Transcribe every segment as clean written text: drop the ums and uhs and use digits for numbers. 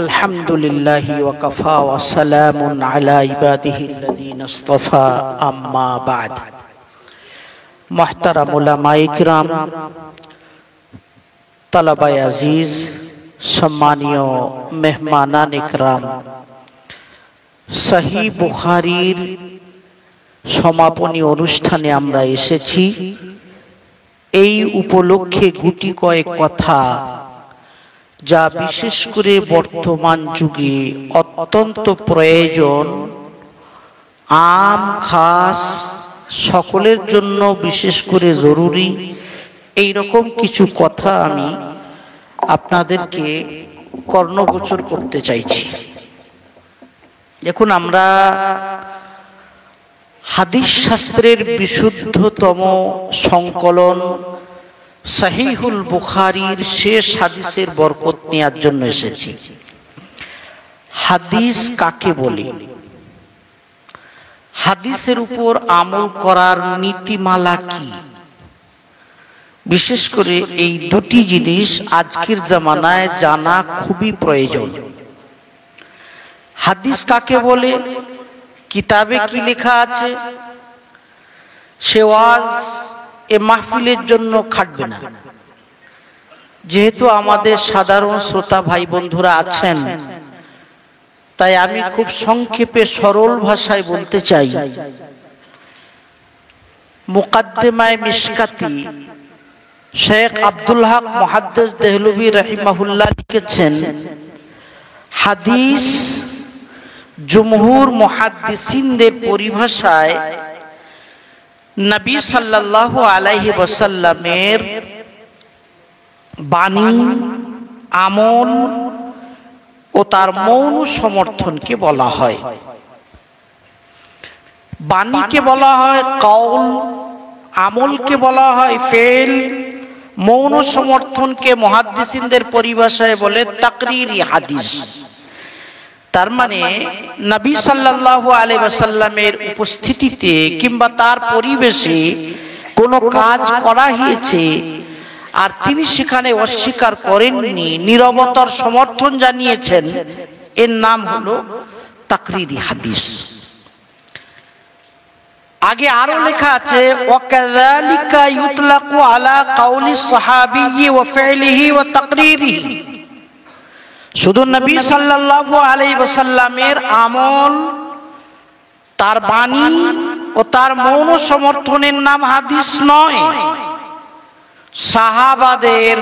আলহামদুলিল্লাহি ওয়া কাফা ওয়া সালামুন আলা ইবাদিহিল্লাযীনা ইসতাফা আম্মা বা'দ। মুহতারাম উলামায়ে কিরাম, তালাবায়ে আজিজ, সম্মানীয় মেহমানান ইকরাম, সহিহ বুখারীর সমাপনী অনুষ্ঠানে আমরা এসেছি। এই উপলক্ষে গুটি কয়েক কথা, যা বিশেষ করে বর্তমান যুগে অত্যন্ত প্রয়োজন, আম খাস সকলের জন্য বিশেষ করে জরুরি, এই রকম কিছু কথা আমি আপনাদেরকে কর্ণগোচর করতে চাইছি। দেখুন, আমরা হাদিস শাস্ত্রের বিশুদ্ধতম সংকলন সহিহুল বুখারীর শেষ হাদিসের বরকত নেওয়ার জন্য এসেছি। হাদিস কাকে বলে, হাদিসের উপর আমল করার নীতিমালা কি, বিশেষ করে এই দুটি জিনিস আজকের জামানায় জানা খুবই প্রয়োজন। হাদিস কাকে বলে, কিতাবে কি লেখা আছে, সে ওয়াজ এ মাহফিলের জন্য খাটবে না। যেহেতু আমাদের সাধারণ শ্রোতা ভাই বন্ধুরা আছেন, তাই আমি খুব সংক্ষেপে সরল ভাষায় বলতে চাই। মুকাদ্দিমায়ে মিশকাতি শেখ আব্দুল হক মুহাদ্দিস দেহলভী রাহিমাহুল্লাহ লিখেছেন, হাদিস জুমহুর মুহাদ্দিসিনদের পরিভাষায় নবী সাল্লাল্লাহু আলাইহি ওয়াসাল্লামের বাণী, আমল ও তার মৌন সমর্থনকে বলা হয়। বাণীকে বলা হয় কওল, আমলকে বলা হয় ফেল, মৌন সমর্থনকে মুহাদ্দিসিনদের পরিভাষায় বলে তাকরীরি হাদিস। তার মানে নবী সাল্লাল্লাহু আলাইহি ওয়াসাল্লামের উপস্থিতিতে কিংবা তার পরিবেশে কোনো কাজ করা হয়েছে আর তিনি সেখানে অস্বীকার করেননি, নীরবতার সমর্থন জানিয়েছেন, এর নাম হলো তাকরীরি হাদিস। আগে আরো লেখা আছে, ওয়াকাযালিকা ইউতলাকু আলা কাউলি সাহাবী ওয়া ফি'লিহি ওয়া তাকরীরিহি। শুধু নবী সাল্লাল্লাহু আলাইহি ওয়াসাল্লামের আমল, তার বাণী ও তার মৌন সমর্থনের নাম হাদিস নয়, সাহাবাদের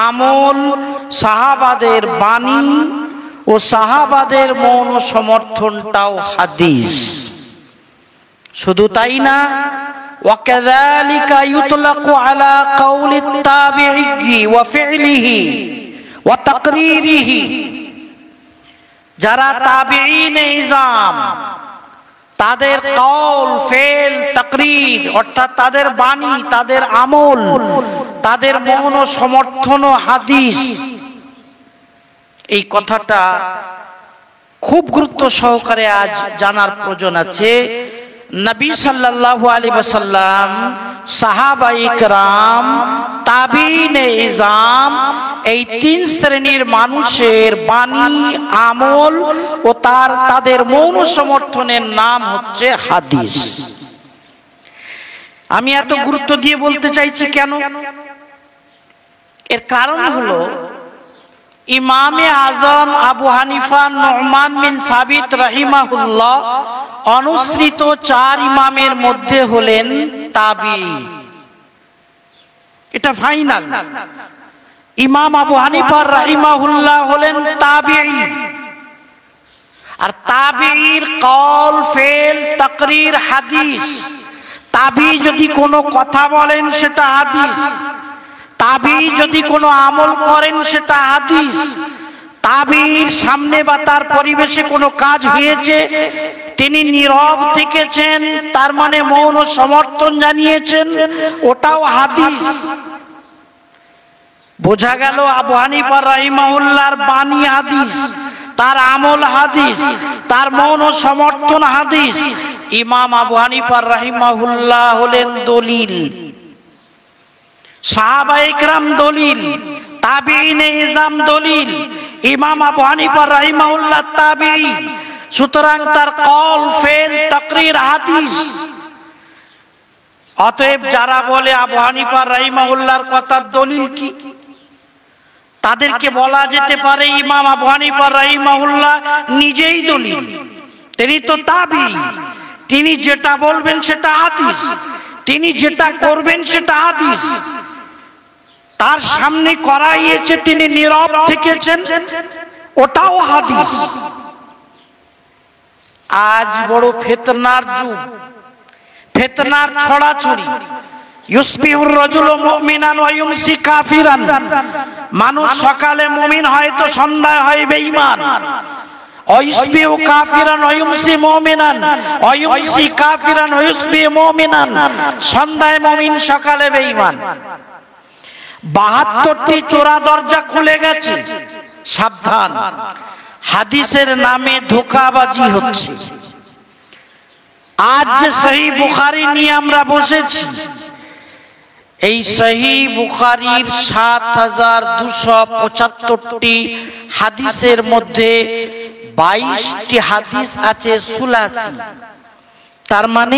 আমল, সাহাবাদের বাণী ও সাহাবাদের মৌন সমর্থনটাও হাদিস। শুধু তাই না, ওয়াকাযালিকা ইউতলাকু আলা কাউলিত তাবিঈ ওয়া ফি'লিহি ওয়া তাকরীরিহি। যারা তাবিঈন ইজাম, তাদের কওল, ফেল, তাকরীর অর্থাৎ তাদের বাণী, তাদের আমল, তাদের মৌন সমর্থন ও হাদিস। এই কথাটা খুব গুরুত্ব সহকারে আজ জানার প্রয়োজন আছে। নবী সাল্লাল্লাহু আলাইহি ওয়াসাল্লাম, সাহাবায়ে কেরাম, তাবিঈনে ইজাম, এই তিন শ্রেণীর মানুষের বাণী, আমল ও তাদের মৌন সমর্থনের নাম হচ্ছে হাদিস। আমি এত গুরুত্ব দিয়ে বলতে চাইছি কেন, এর কারণ হলো ইমামে আজম আবু হানিফা নু'মান বিন সাবিত রাহিমাহুল্লাহ অনুসৃত চার ইমামের মধ্যে হলেন তাবিঈ। এটা ফাইনাল। ইমাম আবু হানিফা রাহিমাহুল্লাহ হলেন তাবিঈ। আর তাবিঈর কওল, ফেল, তাকরীর হাদিস। তাবিঈ যদি কোনো কথা বলেন সেটা হাদিস, তাবিঈ যদি কোনো আমল করেন সেটা হাদিস, তাবিঈর সামনে বা তার পরিবেশে কোনো কাজ হয়েছে, তিনি নীরব থেকেছেন, তার মানে মৌন সমর্থন জানিয়েছেন, ওটাও হাদিস। বোঝা গেল আবু হানিফা রাহিমাহুল্লাহর বাণী হাদিস, তার আমল হাদিস, তার মৌন সমর্থন হাদিস। ইমাম আবু হানিফা রাহিমাহুল্লাহ হলেন দলিল, সাহাবায়ে কেরাম দলিল, তাবিঈনে ইজাম দলিল, ইমাম আবু হানিফা রাহিমাহুল্লাহ তাবিঈ, সুতরাং তার কল ফেল তাকরীর হাদিস। অতএব যারা বলে আবু হানিফা রাহিমাহুল্লাহর কথার দলিল কি, তাদেরকে বলা যেতে পারে ইমাম আবু হানিফা রাহিমাহুল্লাহ নিজেই দলিল। তিনি তো তাবিঈ, তিনি যেটা বলবেন সেটা হাদিস, তিনি যেটা করবেন সেটা হাদিস। তার সামনে করাইয়েছে, তিনি নীরব থেকেছেন, ওটাও হাদিস। আজ বড় ফিতনার যুগ, ফিতনার ছড়াছড়ি। ইউসবিহুর রাজুলু মুমিনান ওয়া ইউমসি কাফিরান, মানুষ সকালে মুমিন হয় তো সন্ধ্যায় হয় বেঈমান। ইউসবিহু কাফিরান ওয়া ইউমসি মুমিনান ওয়া ইউমসি কাফিরান ওয়া ইউসবিহু মুমিনান, সন্ধ্যায় মুমিন সকালে বেঈমান। 72টি চোরা দরজা খুলে গেছে, সাবধান, হাদিসের নামে ধোঁকাবাজি হচ্ছে। আজ যে সহিহ বুখারী নিয়ে আমরা বসেছি, এই সহিহ বুখারীর ৭,২৭৫টি হাদিসের মধ্যে 22টি হাদিস আছে সুলাসি। তার মানে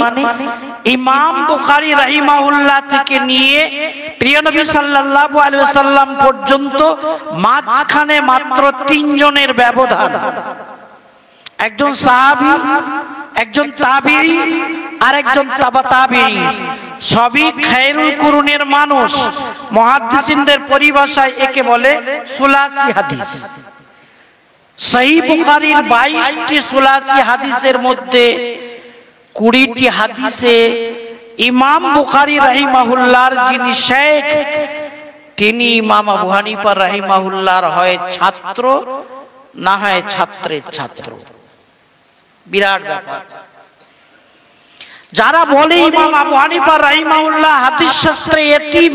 ইমাম বুখারী রাহিমাহুল্লাহ থেকে নিয়ে প্রিয় নবী সাল্লাল্লাহু আলাইহি ওয়াসাল্লাম পর্যন্ত মাঝখানে মাত্র 3 জনের ব্যবধান। একজন সাহাবী, একজন তাবিঈ, আর একজন তাবা তাবিঈ। সবই খায়রুল কুরুনের মানুষ। মুহাদ্দিসিনদের পরিভাষায় একে বলে সুলাসি হাদিস। সহিহ বুখারীর 22টি সুলাসি হাদিসের মধ্যে 20টি হাদিসে ইমাম বুখারী রাহিমাহুল্লাহর যিনি শেখ, তিনি ইমাম আবু হানিফা রাহিমাহুল্লাহর হয় ছাত্র, না হয় ছাত্রের ছাত্র। বিরাট ব্যাপার। যারা বলে ইমাম আবু হানিফা রাহিমাহুল্লাহ হাদিস শাস্ত্রে এতিম,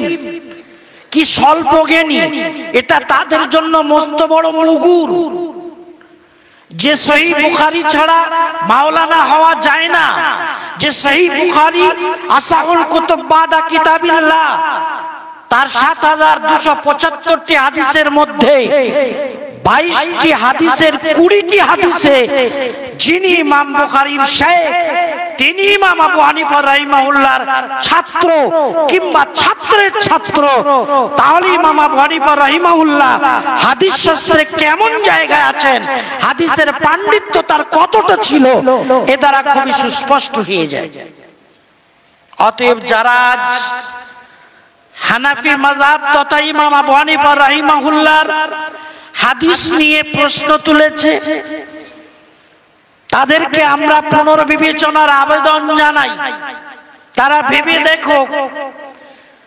কি স্বল্প জ্ঞানী, এটা তাদের জন্য মস্ত বড় মুগুর। যে সহিহ বুখারী ছাড়া মাওলানা হওয়া যায় না, যে সহিহ বুখারী আসাহুল কুতুব বাদা কিতাবিল্লাহ, তার ৭,২৭৫টি হাদিসের মধ্যে 22টি হাদিসের 20টি হাদিসে যিনি ইমাম বুখারীর শেখ, তিনি ইমাম আবু হানিফা রাহিমাহুল্লাহর ছাত্র কিংবা ছাত্রের ছাত্র। তাহলে ইমাম আবু হানিফা রাহিমাহুল্লাহ হাদিস শাস্ত্রে কেমন জায়গায় আছেন, হাদিসের পাণ্ডিত্য তার কতটা ছিল, এ দ্বারা খুবই সুস্পষ্ট হয়ে যায়। অতএব যারা আজ হানাফি মাযহাব তথা ইমাম আবু হানিফা রাহিমাহুল্লাহর হাদিস নিয়ে প্রশ্ন তুলেছে, তাদেরকে আমরা পুনর্বিবেচনার আবেদন জানাই। তারা ভেবে দেখো,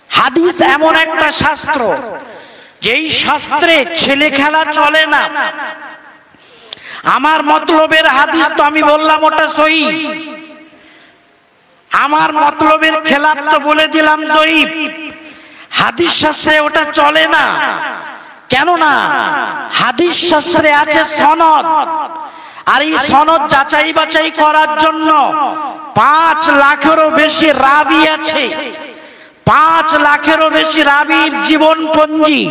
হাদিস এমন একটা শাস্ত্র, যেই শাস্ত্রে ছেলে খেলা চলে না। আমার মতলবের হাদিস তো আমি বললাম ওটা সহিহ, আমার মতলবের খেলাফ তো বলে দিলাম জয়ীফ। হাদিস শাস্ত্রে ওটা চলে না। কেননা হাদিস শাস্ত্রে আছে সনদ, আর এই সনদ যাচাই বাছাই করার জন্য 5 লাখেরও বেশি রাবি আছে। 5 লাখেরও বেশি রাবির জীবনপঞ্জি,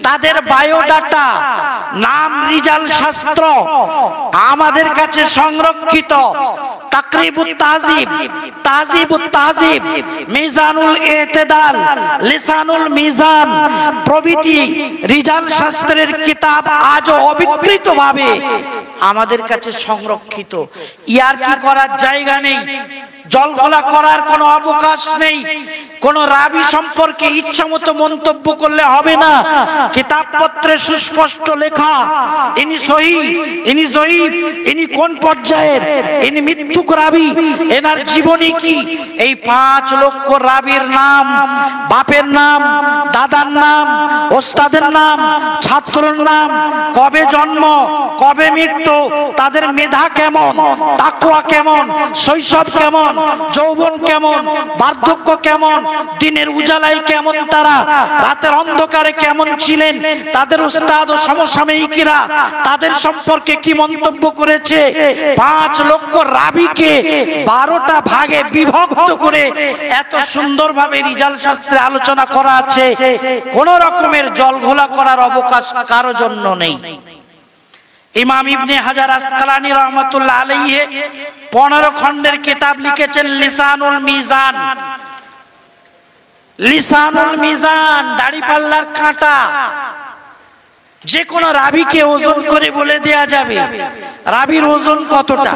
তাদের বায়োডাটা, নাম, রিজাল শাস্ত্র আমাদের কাছে সংরক্ষিত। তাকরিবুত তাহজিব, তাহজিবুত তাহজিব, মিজানুল ইতিদাল, লিসানুল মিজান প্রভৃতি রিজাল শাস্ত্রের কিতাব আজও অবিকৃতভাবে আমাদের কাছে সংরক্ষিত। ইয়ারকি করার জায়গা নেই, জলঘোলা করার কোনো অবকাশ নেই। কোন রাবি সম্পর্কে ইচ্ছামতো মন্তব্য করলে হবে না। কিতাবপত্রে সুস্পষ্ট লেখা, ইনি সহিহ, ইনি জয়ীফ, ইনি কোন পর্যায়ের, ইনি মিথ্যুক রাবি, এনার জীবনী কি। এই 5 লক্ষ রাবির নাম, বাপের নাম, দাদার নাম, ওস্তাদের নাম, ছাত্রের নাম, কবে জন্ম, কবে মৃত্যু, তাদের মেধা কেমন, তাকওয়া কেমন, শৈশব কেমন, যৌবন কেমন, বার্ধক্য কেমন, দিনের উজালায় কেমন, তারা রাতের অন্ধকারে কেমন ছিলেন, তাদের উস্তাদ ও সমসাময়িকরা তাদের সম্পর্কে কি মন্তব্য করেছে। 5 লক্ষ রাবিকে 12টা ভাগে বিভক্ত করে এত সুন্দরভাবে রিজাল শাস্ত্রে আলোচনা করা আছে। কোন রকমের জলঘোলা করার অবকাশ কারো জন্য নেই। ইমাম ইবনে হাজার আসকালানী রহমাতুল্লাহ আলাইহি 15 খণ্ডের কিতাব লিখেছেন লিসানুল মিজান। লিসানুল মিজান, দাড়িপাল্লার কাঁটা। যে কোনো রাবীকে ওজন করে বলে দেয়া যাবে রাবীর ওজন কতটা।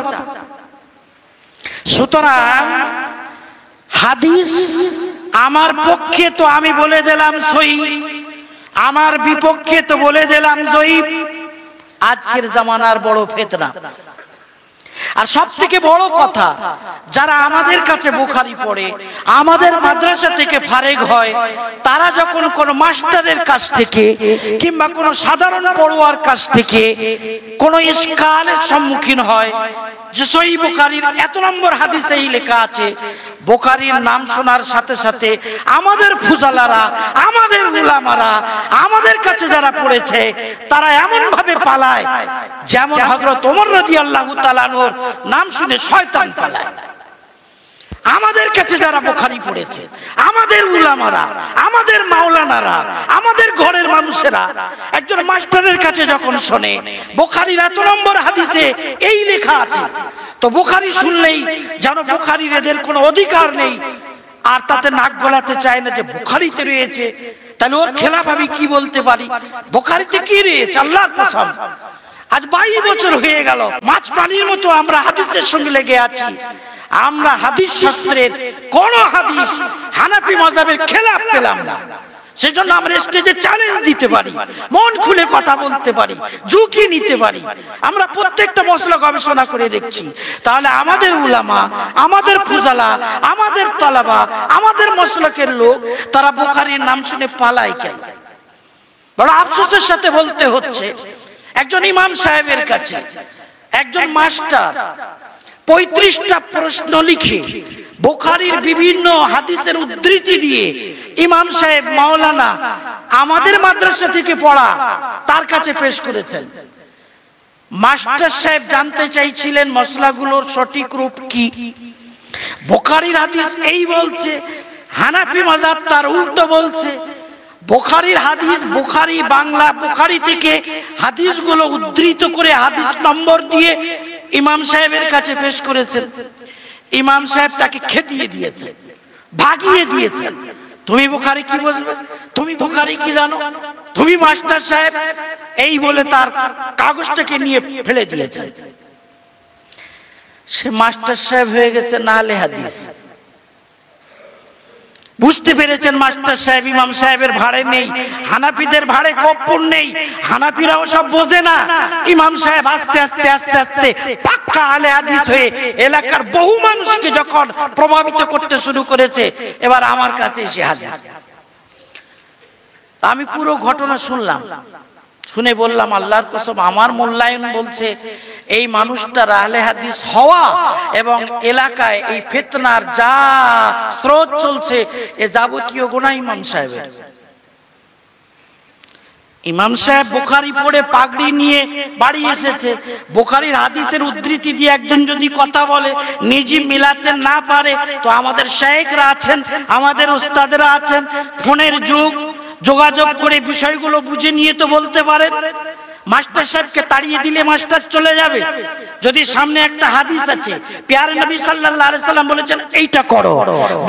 সুতরাং হাদিস আমার পক্ষে তো আমি বলে দিলাম সহিহ, আমার বিপক্ষে তো বলে দিলাম জয়ীফ। আজকের জামানার বড় ফিতনা। আর সব থেকে বড় কথা, যারা আমাদের কাছে বুখারী পড়ে, আমাদের মাদ্রাসা থেকে ফারেগ হয়, তারা যখন কোন মাস্টারের কাছ থেকে কিংবা কোন সাধারণ পড়ুয়ার কাছ থেকে কোন ইশকালের সম্মুখীন হয় যে সহিহ বুখারীর এত নম্বর হাদিসে এই লেখা আছে, বুখারীর নাম শোনার সাথে সাথে আমাদের ফুজালারা, আমাদের উলামারা, আমাদের কাছে যারা পড়েছে তারা এমন ভাবে পালায় যেমন হযরত ওমর রাদিয়াল্লাহু তাআলা আনহুর নাম শুনে শয়তান পালায়। আমাদের কাছে যারা বুখারী পড়েছে, আমাদের উলামারা, আমাদের মাওলানারা, আমাদের ঘরের মানুষেরা একজন মাস্টারের কাছে যখন শোনে বুখারীর এত নম্বর হাদিসে এই লেখা আছে, তো বুখারী শুনলেই যেন বুখারীর এদের কোনো অধিকার নেই, আর তাতে নাক গলাতে চায় না যে বুখারীতে রয়েছে, তাহলে ওর খেলাফ আমি কি বলতে পারি? বুখারীতে কি রয়েছে? আল্লাহর কসম আজ 22 বছর হয়ে গেল মাছ পানির মতো আমরা হাদিসের সঙ্গে লেগে আছি। আমরা হাদিস শাস্ত্রের কোন হাদিস হানাফি মাযহাবের খেলাফ পেলাম না। সেজন্য আমরা স্টেজে চ্যালেঞ্জ দিতে পারি, মন খুলে কথা বলতে পারি, ঝুঁকি নিতে পারি। আমরা প্রত্যেকটা মসলা গবেষণা করে দেখছি। তাহলে আমাদের উলামা, আমাদের ফুজালা, আমাদের তালাবা, আমাদের মসলকের লোক তারা বুখারীর নাম শুনে পালায় কেন? বড় আফসোসের সাথে বলতে হচ্ছে, একজন ইমাম সাহেবের কাছে একজন মাস্টার 35টা প্রশ্ন লিখে বুখারীর বিভিন্ন হাদিসের উদ্ধৃতি দিয়ে ইমাম সাহেব, মাওলানা, আমাদের মাদ্রাসা থেকে পড়া, তার কাছে পেশ করেছেন। মাস্টার সাহেব জানতে চাইছিলেন মসলাগুলোর সঠিক রূপ কি। বুখারীর হাদিস এই বলছে, হানাফি মাযহাব তার উল্টো বলছে। বুখারীর হাদিস, বুখারী বাংলা বুখারী থেকে হাদিসগুলো উদ্ধৃত করে হাদিস নম্বর দিয়ে ইমাম সাহেবের কাছে পেশ করেছেন। ইমাম সাহেব তাকে খেদিয়ে দিয়েছেন, ভাগিয়ে দিয়েছেন। তুমি বুখারী কি বুঝবে? তুমি বুখারী কি জানো? তুমি মাস্টার সাহেব, এই বলে তার কাগজটাকে নিয়ে ফেলে দিয়েছেন। সে মাস্টার সাহেব হয়ে গেছে নাহলে হাদিস। বুঝতে পেরেছেন মাস্টার সাহেব ইমাম সাহেবের ভাড়ে নেই, হানাফিদের ভাড়ে কপ্পুর নেই, হানাফিরাও সব বোঝে না। ইমাম সাহেব আস্তে আস্তে আস্তে আস্তে পাক্কা আলে হাদিস হয়ে এলাকার বহু মানুষকে যখন প্রভাবিত করতে শুরু করেছে, এবার আমার কাছে এসে হাজির। আমি পুরো ঘটনা শুনলাম, শুনে বললাম আল্লাহর কসম আমার মূল্যায়ন বলছে এই মানুষটার আহলে হাদিস হওয়া এবং এলাকায় এই ফিতনার যা স্রোত চলছে এ যাবতীয় গুনাহ ইমাম সাহেবের। ইমাম সাহেব বুখারী পড়ে পাগড়ি নিয়ে বাড়ি এসেছে, বুখারীর হাদিসের উদ্ধৃতি দিয়ে একজন যদি কথা বলে নিজে মিলাতে না পারে, তো আমাদের শায়েখরা আছেন, আমাদের উস্তাদেরা আছেন, ফোনের যুগ, যোগাযোগ করে বিষয়গুলো বুঝে নিয়ে তো বলতে পারেন। মাস্টার সাহেবকে তাড়িয়ে দিলে মাস্টার চলে যাবে। যদি সামনে একটা হাদিস আছে, প্যারে নবী সাল্লাল্লাহু আলাইহি সাল্লাম বলেছেন এইটা করো,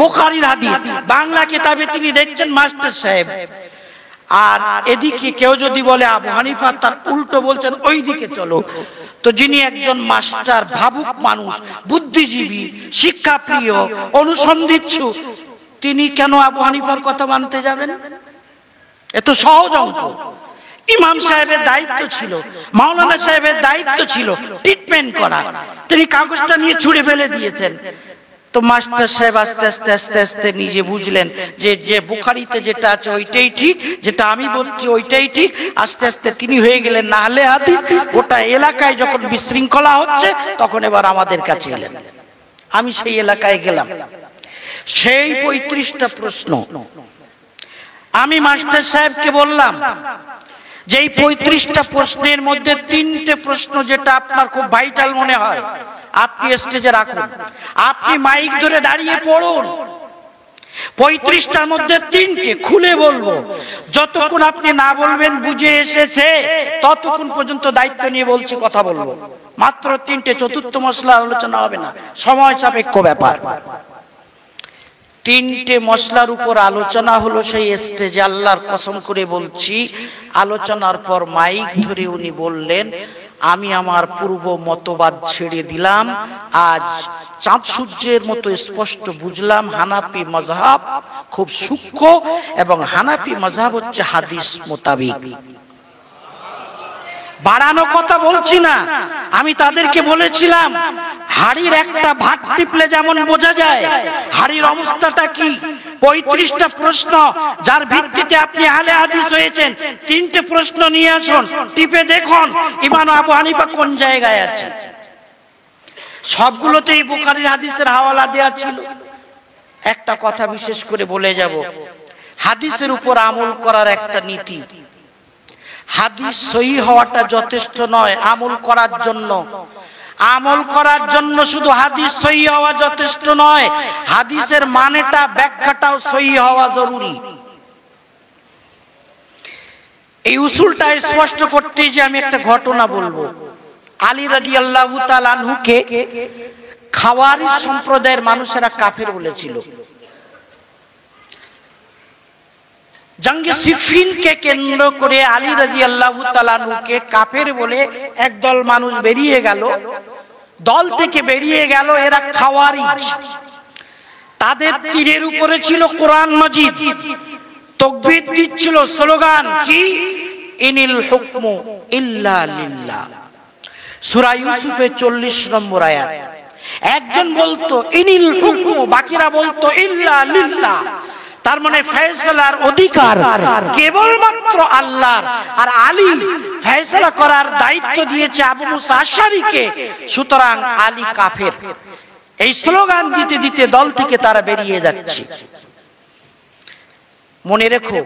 বুখারীর হাদিস, বাংলা কিতাবে তিনি দেখছেন মাস্টার সাহেব, আর এদিকে কেউ যদি বলে আবু হানিফা তার উল্টো বলছেন ওই দিকে চলো, তো যিনি একজন মাস্টার, ভাবুক মানুষ, বুদ্ধিজীবী, শিক্ষাপ্রিয়, অনুসন্ধিৎসু, তিনি কেন আবু হানিফার কথা মানতে যাবেন? এত সহজ অঙ্ক। ইমাম সাহেবের দায়িত্ব ছিল, মাওলানা সাহেবের দায়িত্ব ছিল ট্রিটমেন্ট করা, তিনি কাগজটা নিয়ে ছুঁড়ে ফেলে দিয়েছেন। তো মাস্টার সাহেব আস্তে আস্তে আস্তে আস্তে নিজে বুঝলেন যে যে বুখারীতে যেটা আছে ওইটাই ঠিক, যেটা আমি বলছি ওইটাই ঠিক। আস্তে আস্তে তিনি হয়ে গেলেন আহলে হাদিস। ওটা এলাকায় যখন বিশৃঙ্খলা হচ্ছে তখন এবার আমাদের কাছে এলেন। আমি সেই এলাকায় গেলাম, সেই 35টা প্রশ্ন আমি মাস্টার সাহেবকে বললাম যে এই 35টা প্রশ্নের মধ্যে 3টে প্রশ্ন যেটা আপনার খুব ভাইটাল মনে হয় আপনি স্টেজে রাখুন, আপনি মাইক ধরে দাঁড়িয়ে পড়ুন। 35টার মধ্যে 3টে খুলে বলবো, যতক্ষণ আপনি না বলবেন বুঝে এসেছে ততক্ষণ পর্যন্ত দায়িত্ব নিয়ে বলছি, কথা বলবো। মাত্র 3টে, চতুর্থ মশলা আলোচনা হবে না, সময় সাপেক্ষ ব্যাপার। 3টে মশলার উপর আলোচনা হলো সেই স্টেজে। আল্লাহর কসম করে বলছি, আলোচনার পর মাইক ধরে উনি বললেন, আমি আমার পূর্ব মতবাদ ছেড়ে দিলাম, আজ চাঁদ সূর্যের মতো স্পষ্ট বুঝলাম হানাফি মাযহাব খুব সূক্ষ্ম, এবং হানাফি মাযহাব হচ্ছে হাদিস মোতাবিক। বাড়ানো কথা বলছি না, আমি তাদেরকে বলেছিলাম হাড়ির একটা ভাত টিপলে যেমন বোঝা যায় হাড়ির অবস্থাটা কি। 35টা প্রশ্ন, যার ভিত্তিতে আপনি আহলে হাদিস হয়েছেন, 3টে প্রশ্ন নিয়ে আসুন, টিপে দেখুন ইমাম আবু হানিফা কোন জায়গায় আছে। সবগুলোতেই বুখারীর হাদিসের হাওয়ালা দেওয়া ছিল। একটা কথা বিশেষ করে বলে যাব, হাদিসের উপর আমল করার একটা নীতি। হাদিস সহি হওয়াটা যথেষ্ট নয় আমল করার জন্য। আমল করার জন্য শুধু হাদিস সহি হওয়া যথেষ্ট নয়, হাদিসের মানেটা, ব্যাখ্যাটাও সহি হওয়া জরুরি। এই উসুলটা স্পষ্ট করতে যে আমি একটা ঘটনা বলবো। আলী রাদিয়াল্লাহু তাআলা আনহুকে খাওয়ারিজ সম্প্রদায়ের মানুষেরা কাফের বলেছিল। জঙ্গে সিফিনকে কেন্দ্র করে আলী রাদিয়াল্লাহু তাআলা আনহুকে কাফের বলে একদল মানুষ বেরিয়ে গেল, দল থেকে বেরিয়ে গেল এরা খাওয়ারিজ। তাদের তীরের উপরে ছিল কোরআন মাজিদ, তাকবীর দিচ্ছিল, স্লোগান কি, ইনিল হুকমু ইল্লা লিল্লাহ। সূরা ইউসুফের 40 নম্বর আয়াত। একজন বলতো ইনিল হুকমু, বাকিরা বলতো ইল্লা লিল্লাহ। তার মানে ফয়সালার অধিকার কেবলমাত্র আল্লাহর, আর আলী ফয়সালা করার দায়িত্ব দিয়েছে আবু মুসা আশআরীকে, সুতরাং আলী কাফের। এই স্লোগান দিতে দিতে দল থেকে তারা বেরিয়ে যাচ্ছে। মনে রেখো,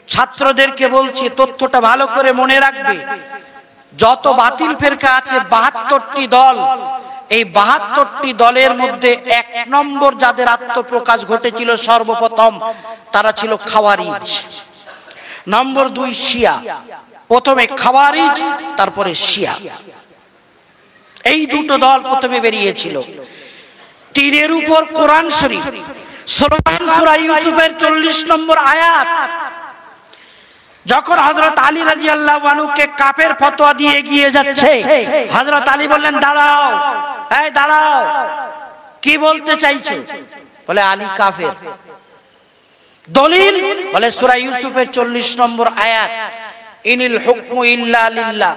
ছাত্রদেরকে বলছি তথ্যটা ভালো করে মনে রাখবে। যত বাতিল ফেরকা আছে 72টি দল, এই 72টি দলের মধ্যে 1 নম্বর যাদের আত্মপ্রকাশ ঘটেছিল সর্বপ্রথম, তারা ছিল খাওয়ারিজ। নম্বর 2 শিয়া। প্রথমে খাওয়ারিজ, তারপরে শিয়া। এই দুটো দল প্রথমে বেরিয়েছিল। তীরের উপর কোরআন শরীফ, সূরা ইউসুফের 40 নম্বর আয়াত। যখন হযরত আলী রাদিয়াল্লাহু আনহুকে কাফের ফতোয়া দিয়ে এগিয়ে যাচ্ছে, হযরত আলী বললেন, দাঁড়াও, এই দাঁড়াও, কি বলতে চাইছো? বলে আলী কাফের। দলিল, বলে সূরা ইউসুফের 40 নম্বর আয়াত, ইনিল হুকমু ইল্লা লিল্লাহ।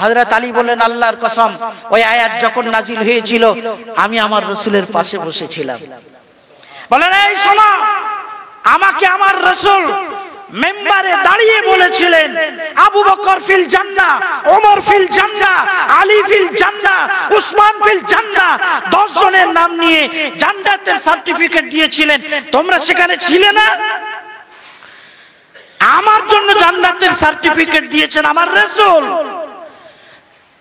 হযরত আলী বললেন, আল্লাহর কসম, ওই আয়াত যখন নাজিল হয়েছিল আমি আমার রাসূলের পাশে বসেছিলাম। বলেন, এই শোনো, আমাকে আমার রাসূল মেম্বারে দাঁড়িয়ে বলেছিলেন আবু বকর ফিল জান্নাহ, ওমর ফিল জান্নাহ, আলী ফিল জান্নাহ, উসমান ফিল জান্নাহ। 10 জনের নাম নিয়ে জান্নাতের সার্টিফিকেট দিয়েছিলেন। তোমরা সেখানে ছিলে না? আমার জন্য জান্নাতের সার্টিফিকেট দিয়েছেন আমার রাসূল।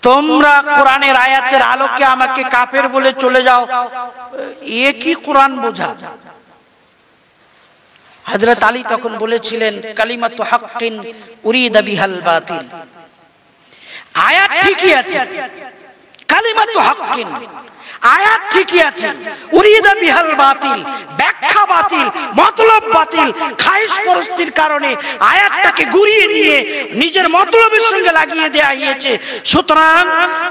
তোমরা কোরআনের আয়াতের আলোকে আমাকে কাফের বলে চলে যাও, এ কি কোরআন বোঝা? হযরত আলী তখন বলেছিলেন, কালিমাতু হাক্কিন উরিদা বিহাল বাতিল। আয়াত ঠিকই আছে, কালিমাতু হাক্কিন আয়াত ঠিকই আছে, উরিদা বিহাল বাতিল, ব্যাখ্যা বাতিল, মতলব বাতিল। খায়েশ পরস্তির কারণে আয়াতটাকে ঘুরিয়ে নিয়ে নিজের মতলবের সঙ্গে লাগিয়ে দেয়া হয়েছে। সুতরাং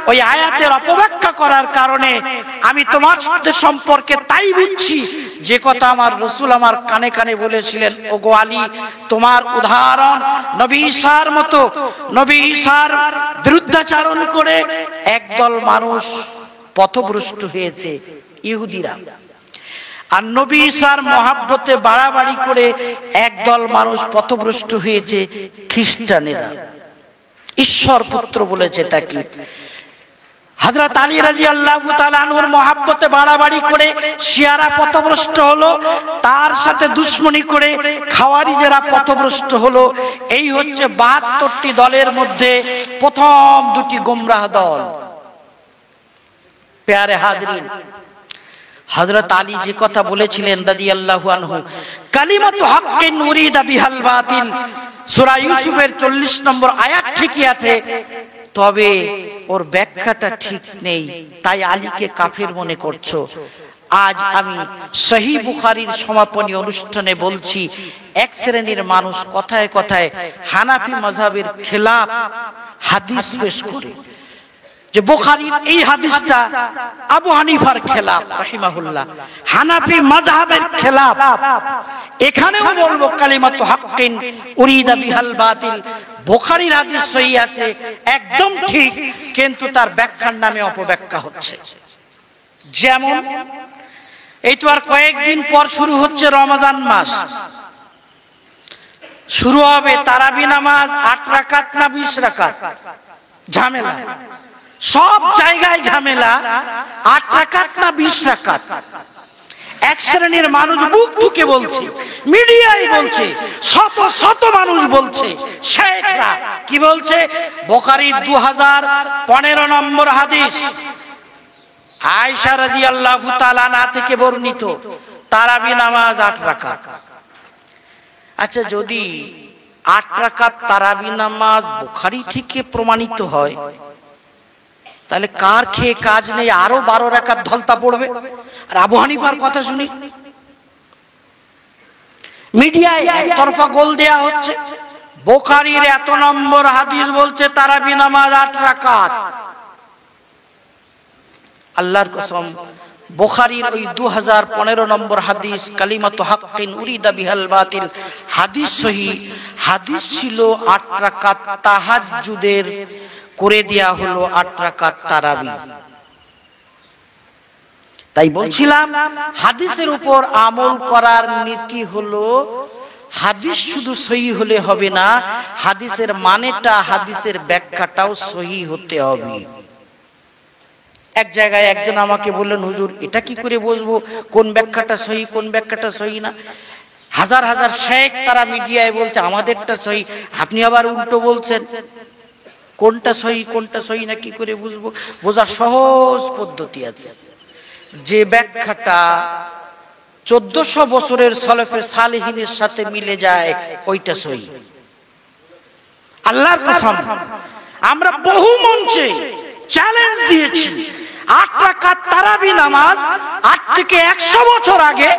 ওই আয়াতের অপব্যাখ্যা করার কারণে আমি তোমার সাথে সম্পর্কে তাই বুঝছি যে কথা আমার রাসূল আমার কানে কানে বলেছিলেন, ওগো আলী, তোমার উদাহরণ নবী ঈসার মতো। নবী ঈসার বিরুদ্ধাচরণ করে একদল মানুষ পথভ্রষ্ট হয়েছে, ইহুদিরা। আর নবী ঈসার মহাব্বতে বাড়াবাড়ি করে একদল মানুষ পথভ্রষ্ট হয়েছে, খ্রিস্টানেরা। ঈশ্বর পুত্র বলেছে তাকে। হযরত আলী রাদিয়াল্লাহু তাআলা আনহুর মহাব্বতে বাড়াবাড়ি করে শিয়ারা পথভ্রষ্ট হলো, তার সাথে দুশমনি করে খাওয়ারিজেরা পথভ্রষ্ট হলো। এই হচ্ছে 72টি দলের মধ্যে প্রথম 2টি গোমরাহ দল। প্যারে হাজরিন, হযরত আলী যে কথা বলেছিলেন রাদিয়াল্লাহু আনহু, কালিমাতু হাক্কিন উরিদা বিহাল বাতিল, সূরা ইউসুফের 40 নম্বর আয়াত ঠিকই আছে, তবে ওর ব্যাখ্যাটা ঠিক নেই, তাই আলীকে কাফের মনে করছো। আজ আমি সহিহ বুখারীর সমাপনী অনুষ্ঠানে বলছি, এক শ্রেণীর মানুষ কথায় কথায় হানাফি মাযহাবের খেলাফ হাদিস পেশ করে, যে বুখারীর এই হাদিসটা আবু হানিফার খেলাফ রাহিমাহুল্লাহ, হানাফি মাযহাবের খেলাফ। এখানেও বলবো কালিমাতু হাক্কিন উরিদা বিহাল বাতিল, বুখারীর হাদিস সহিহ আছে, একদম ঠিক, কিন্তু তার ব্যাখ্যার নামে অপব্যাখ্যা হচ্ছে। যেমন এই তো আর কয়েকদিন পর শুরু হচ্ছে রমজান মাস, শুরু হবে তারাবি নামাজ 8 রাকাত না 20 রাকাত, ঝামেলা সব জায়গায় ঝামেলা, 8 রাকাত না 20 রাকাত। এক শ্রেণীর মানুষ বুক ঠুকে বলছে, মিডিয়ায় বলছে, শত শত মানুষ বলছে, শেখরা কি বলছে, বুখারীর 2015 নম্বর হাদিস, আয়েশা রাদিয়াল্লাহু তাআলা আনহা থেকে বর্ণিত, তারাবি নামাজ 8 রাকাত। আচ্ছা, যদি 8 রাকাত তারাবি নামাজ বুখারী থেকে প্রমাণিত হয়, তাহলে কার খেয়ে কাজ নেই, আরো 12 রাকাত ধলতা পড়বে। আর আবু হানিফার কথা শুনি মিডিয়ায় একতরফা গোল দেয়া হচ্ছে, বুখারীর এত নম্বর হাদিস বলছে তারাবি নামাজ 8 রাকাত। আল্লাহর কসম, বুখারীর ওই 2015 নম্বর হাদিস কালিমাতু হাক্কিন উরিদা বিহাল বাতিল হাদিস সহিহ, হাদিস ছিল 8 রাকাত তাহাজ্জুদের, করে দেয়া হলো 8 রাকাত তারাবি। তাই বলছিলাম, হাদিসের উপর আমল করার নীতি হলো, হাদিস শুধু সহিহ হলে হবে না, হাদিসের মানেটা, হাদিসের ব্যাখ্যাটাও সহিহ হতে হবে। এক জায়গায় একজন আমাকে বললেন, হুজুর এটা কি করে বুঝবো কোন ব্যাখ্যাটা সহিহ কোন ব্যাখ্যাটা সহিহ না? হাজার হাজার শেখ তারা মিডিয়ায় বলছে আমাদেরটা সহিহ, আপনি আবার উল্টো বলছেন, কোনটা সহিহ কোনটা সহিহ না কি করে বুঝবো? বোঝার সহজ পদ্ধতি আছে। যে ব্যাখ্যাটা 1400 বছরের সলফে সালেহিনের সাথে মিলে যায়, ওইটা সহিহ। আল্লাহর কসম, আমরা বহু মঞ্চে চ্যালেঞ্জ দিয়েছি, 8 রাকাত তারাবি নামাজ আজ থেকে 100 বছর আগে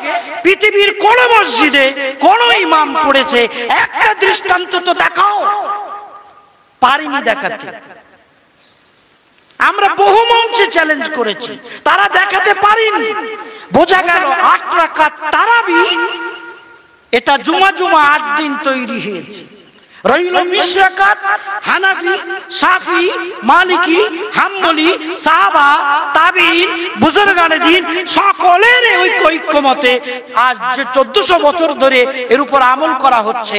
পৃথিবীর কোন মসজিদে কোন ইমাম পড়েছে, একটা দৃষ্টান্ত তো দেখাও। পারিনি দেখাতে। আমরা বহু মঞ্চে চ্যালেঞ্জ করেছি, তারা দেখাতে পারেনি। বোঝা গেল 8 রাকাত তারাবি এটা জুমা 8 দিন তৈরি হয়েছে। রইল 20 রাকাত হানাফি, শাফি, মালিকি, হাম্বলি, সাহাবা, তাবিঈন, বুজুর্গানে দ্বীন সকলের ঐক্যমতে আজ যে 1400 বছর ধরে এর উপর আমল করা হচ্ছে।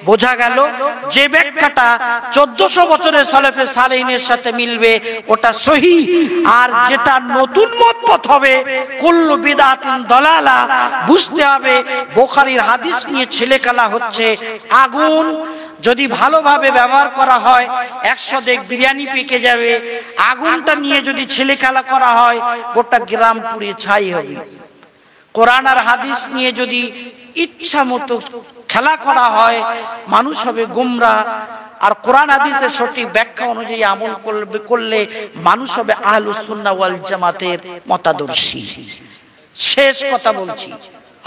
বোঝা গেল যে ব্যাখ্যাটা 1400 বছরের সলফে সালেহিনের সাথে মিলবে ওটা সহিহ, আর যেটা নতুন মতপথ হবে কুল্লু বিদআতিন দালালা। বুঝতে হবে বুখারীর হাদিস নিয়ে ছেলেখেলা হচ্ছে। আগুন যদি ভালোভাবে ব্যবহার করা হয় 100 দেগ বিরিয়ানি পেকে যাবে, আগুনটা নিয়ে যদি ছেলেখেলা করা হয় গোটা গ্রাম পুড়ে ছাই হবে। কোরআন আর হাদিস নিয়ে যদি ইচ্ছা মতো খেলা করা হয় মানুষ হবে গোমরাহ, আর কোরআন হাদিসের সঠিক ব্যাখ্যা অনুযায়ী আমল করলে মানুষ হবে আহলুস সুন্নাহ ওয়াল জামাতের মতাদর্শী। শেষ কথা বলছি,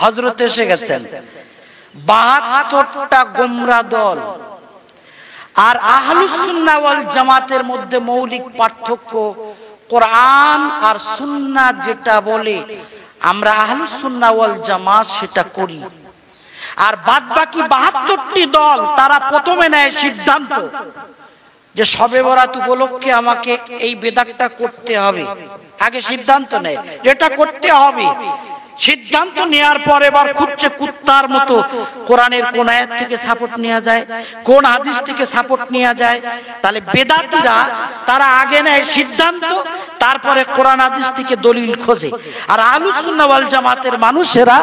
হযরত এসে গেছেন। 72টা গোমরাহ দল আর আহলুস সুন্নাহ ওয়াল জামাতের মধ্যে মৌলিক পার্থক্য, কোরআন আর সুন্নাহ যেটা বলে আমরা আহলুস সুন্নাহ ওয়াল জামাত সেটা করি। আর বাদ বাকি 72টি দল তারা প্রথমে নেয় সিদ্ধান্ত যে শবে বরাত উপলক্ষে আমাকে এই বেদাতটা করতে হবে। আগে সিদ্ধান্ত নেয় যেটা করতে হবে। সিদ্ধান্ত নেওয়ার পরে এবার খুঁজছে কুত্তার মতো কোরআনের কোন আয়াত থেকে সাপোর্ট নেওয়া যায়, কোন হাদিস থেকে সাপোর্ট নেওয়া যায়। তাহলে বেদাতীরা তারা আগে নেয় সিদ্ধান্ত, তারপরে কোরআন হাদিস থেকে দলিল খোঁজে। আর আহলুস সুন্নাহ ওয়াল জামাতের মানুষেরা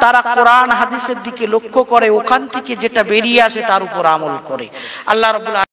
তারা কোরআন হাদিসের দিকে লক্ষ্য করে, ওখান থেকে যেটা বেরিয়ে আসে তার উপর আমল করে। আল্লাহ রাব্বুল